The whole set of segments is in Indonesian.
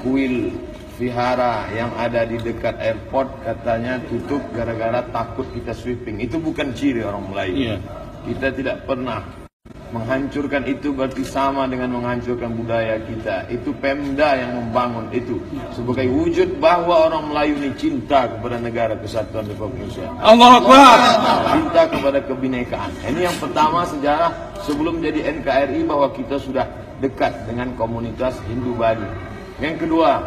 kuil vihara yang ada di dekat airport katanya tutup gara-gara takut kita sweeping. Itu bukan ciri orang Melayu. Kita tidak pernah menghancurkan itu, berarti sama dengan menghancurkan budaya kita. Itu Pemda yang membangun itu sebagai wujud bahwa orang Melayu ini cinta kepada negara kesatuan Republik Indonesia. Allahu Akbar. Cinta kepada kebinekaan. Ini yang pertama sejarah sebelum jadi NKRI bahwa kita sudah dekat dengan komunitas Hindu Bali. Yang kedua,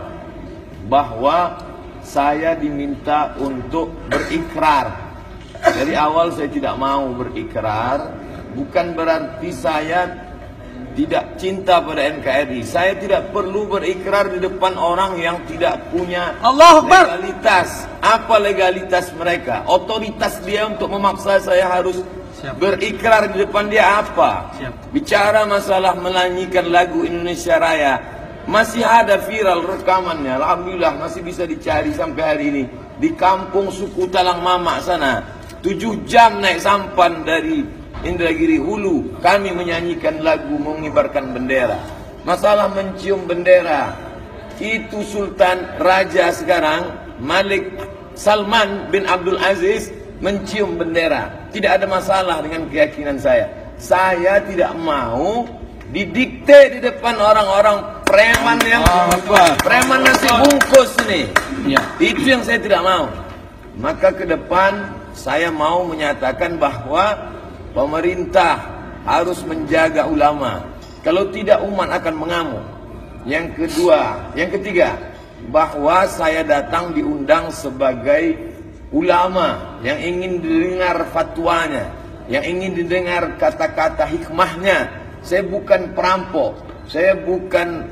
bahwa saya diminta untuk berikrar. Dari awal saya tidak mau berikrar. Bukan berarti saya tidak cinta pada NKRI. Saya tidak perlu berikrar di depan orang yang tidak punya legalitas. Apa legalitas mereka? Otoritas dia untuk memaksa saya harus berikrar di depan dia apa? Bicara masalah menyanyikan lagu Indonesia Raya, masih ada viral rekamannya. Alhamdulillah masih bisa dicari sampai hari ini. Di kampung suku Talang Mamak sana, 7 jam naik sampan dari Indragiri Hulu, kami menyanyikan lagu mengibarkan bendera. Masalah mencium bendera, itu Sultan Raja sekarang Malik Salman bin Abdul Aziz mencium bendera. Tidak ada masalah dengan keyakinan saya. Saya tidak mau didikte di depan orang-orang preman yang preman nasi bungkus ini. Itu yang saya tidak mau. Maka ke depan saya mau menyatakan bahwa pemerintah harus menjaga ulama. Kalau tidak umat akan mengamuk. Yang ketiga, bahwa saya datang diundang sebagai ulama yang ingin didengar fatwanya, yang ingin didengar kata-kata hikmahnya. Saya bukan perampok, saya bukan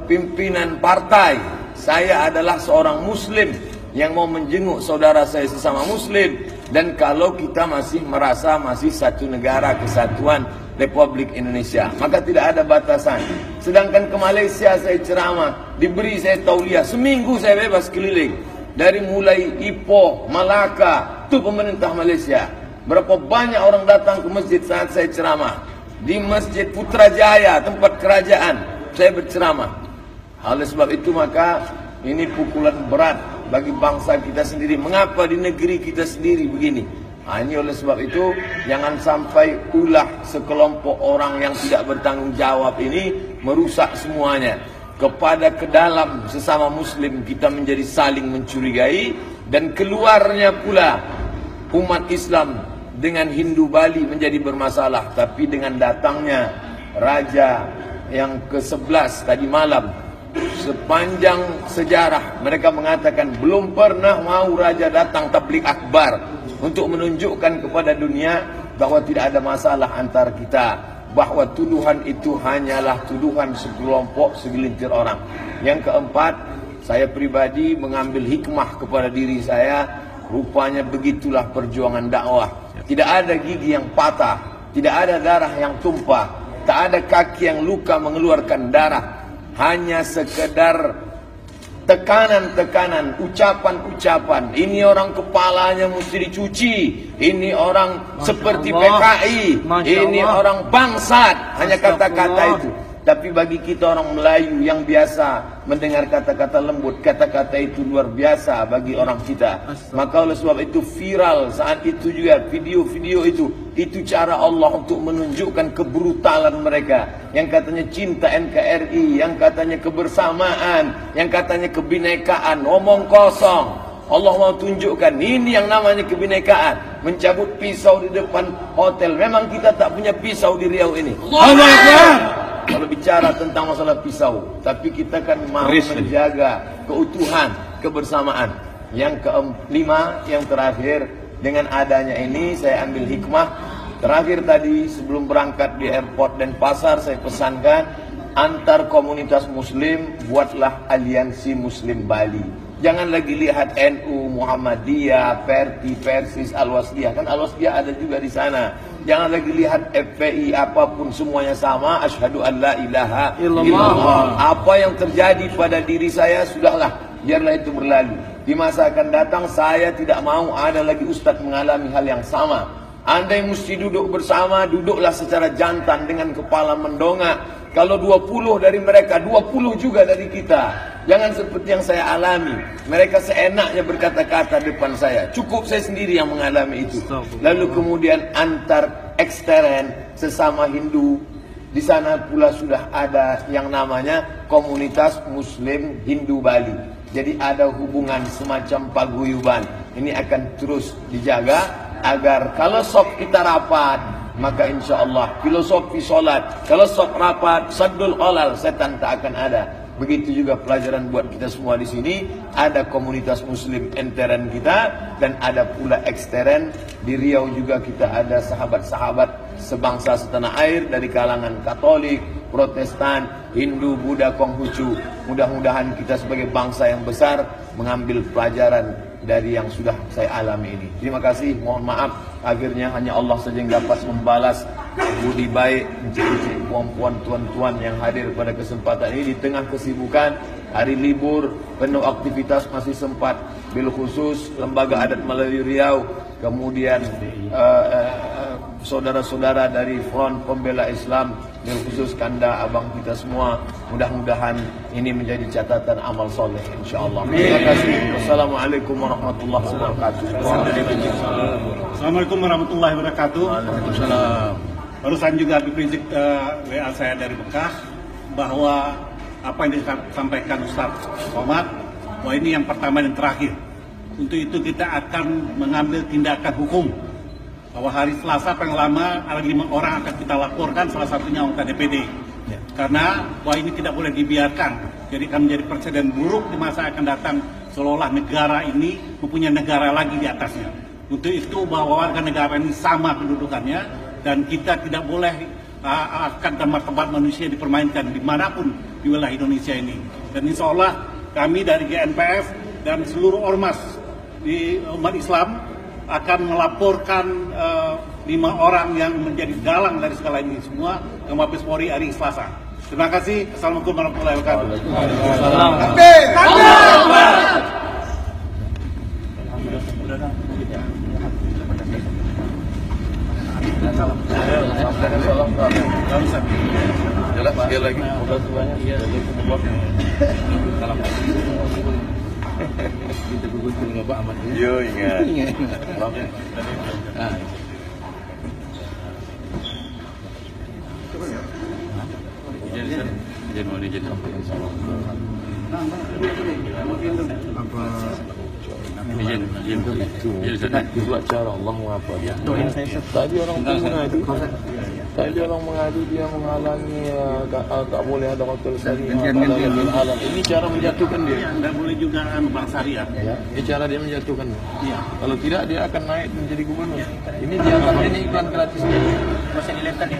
pimpinan partai. Saya adalah seorang muslim yang mau menjenguk saudara saya sesama muslim. Dan kalau kita masih merasa masih satu negara kesatuan Republik Indonesia, maka tidak ada batasan. Sedangkan ke Malaysia saya ceramah, diberi saya tauliah, seminggu saya bebas keliling. Dari mulai Ipoh, Malaka, itu pemerintah Malaysia. Berapa banyak orang datang ke masjid saat saya ceramah. Di Masjid Putrajaya, tempat kerajaan, saya berceramah. Oleh sebab itu maka ini pukulan berat bagi bangsa kita sendiri. Mengapa di negeri kita sendiri begini? Ini oleh sebab itu jangan sampai ulah sekelompok orang yang tidak bertanggung jawab ini merusak semuanya. Kepada ke dalam sesama muslim kita menjadi saling mencurigai, dan keluarnya pula umat Islam dengan Hindu Bali menjadi bermasalah. Tapi dengan datangnya Raja yang ke-11 tadi malam, sepanjang sejarah mereka mengatakan belum pernah mau raja datang tabligh akbar untuk menunjukkan kepada dunia bahwa tidak ada masalah antara kita, bahwa tuduhan itu hanyalah tuduhan sekelompok segelintir orang. Yang keempat, saya pribadi mengambil hikmah kepada diri saya. Rupanya begitulah perjuangan dakwah. Tidak ada gigi yang patah, tidak ada darah yang tumpah, tak ada kaki yang luka mengeluarkan darah. Hanya sekedar tekanan-tekanan, ucapan-ucapan. Ini orang kepalanya mesti dicuci, ini orang seperti PKI, ini orang bangsat. Hanya kata-kata itu. Tapi bagi kita orang Melayu yang biasa mendengar kata-kata lembut, kata-kata itu luar biasa bagi orang kita. Maka oleh sebab itu viral saat itu juga video-video itu cara Allah untuk menunjukkan kebrutalan mereka. Yang katanya cinta NKRI, yang katanya kebersamaan, yang katanya kebinekaan, omong kosong. Allah mau tunjukkan ini yang namanya kebinekaan. Mencabut pisau di depan hotel. Memang kita tak punya pisau di Riau ini. Kalau bicara tentang masalah pisau, tapi kita kan mau menjaga keutuhan, kebersamaan. Yang kelima, yang terakhir, dengan adanya ini saya ambil hikmah. Terakhir tadi sebelum berangkat di airport dan pasar saya pesankan, antar komunitas muslim buatlah aliansi Muslim Bali. Jangan lagi lihat NU, Muhammadiyah, Perti, Persis, Al-Wasliyah. Kan Al-Wasliyah ada juga di sana. Jangan lagi lihat FPI, apapun semuanya sama. Asyhadu an la ilaha illallah. Apa yang terjadi pada diri saya, sudahlah, biarlah itu berlalu. Di masa akan datang saya tidak mau ada lagi ustadz mengalami hal yang sama. Anda yang mesti duduk bersama, duduklah secara jantan dengan kepala mendongak. Kalau 20 dari mereka, 20 juga dari kita. Jangan seperti yang saya alami. Mereka seenaknya berkata-kata depan saya. Cukup saya sendiri yang mengalami itu. Lalu kemudian antar eksteren sesama Hindu. Di sana pula sudah ada yang namanya komunitas Muslim Hindu Bali. Jadi ada hubungan semacam paguyuban. Ini akan terus dijaga agar kalau sok kita rapat, maka insya Allah filosofi solat. Kalau sok rapat, saddul qalal, setan tak akan ada. Begitu juga pelajaran buat kita semua di sini. Ada komunitas Muslim enteren kita dan ada pula eksteren. Di Riau juga kita ada sahabat-sahabat sebangsa setanah air dari kalangan Katolik, Protestan, Hindu, Buddha, Konghucu. Mudah-mudahan kita sebagai bangsa yang besar mengambil pelajaran dari yang sudah saya alami ini. Terima kasih, mohon maaf akhirnya hanya Allah saja yang dapat membalas budi baik encik-encik, puan-puan, tuan-tuan yang hadir pada kesempatan ini di tengah kesibukan hari libur penuh aktivitas, masih sempat bil khusus Lembaga Adat Melayu Riau, kemudian saudara-saudara dari Front Pembela Islam, bil khusus Kanda, abang kita semua. Mudah-mudahan ini menjadi catatan amal soleh insyaallah. Terima kasih. Wassalamualaikum warahmatullahi wabarakatuh. Assalamualaikum warahmatullahi wabarakatuh. Waalaikumsalam. Barusan juga Habib Rizik WA saya dari Mekah bahwa apa yang disampaikan Ustaz Somad, bahwa ini yang pertama dan terakhir. Untuk itu kita akan mengambil tindakan hukum. Bahwa hari Selasa paling lama ada 5 orang akan kita laporkan, salah satunya anggota DPD. Karena bahwa ini tidak boleh dibiarkan. Jadi akan menjadi presiden buruk di masa akan datang, seolah-olah negara ini mempunyai negara lagi di atasnya. Untuk itu bahwa warga negara ini sama kedudukannya dan kita tidak boleh akan tempat manusia dipermainkan dimanapun di wilayah Indonesia ini. Dan insya Allah kami dari GNPF dan seluruh ormas di umat Islam akan melaporkan 5 orang yang menjadi dalang dari segala ini semua ke Mabes Polri hari Selasa. Terima kasih. Assalamualaikum warahmatullahi wabarakatuh. Jalan sekali lagi. Kita berkunjung ke Pak Ahmad. Yo ingat. Jadi mau dijadi Itulah cara Allah mengapa dia. Tadi orang tu mengadu. Tadi orang mengadu dia menghalangi tak boleh ada hotel syariah. Ini cara menjatuhkan dia. Tidak boleh juga bank syariah. Ya, ini cara dia menjatuhkan. Iya. Kalau tidak dia akan naik menjadi gubernur. Ini dianggap ini iklan gratis. Masih dilempar ya.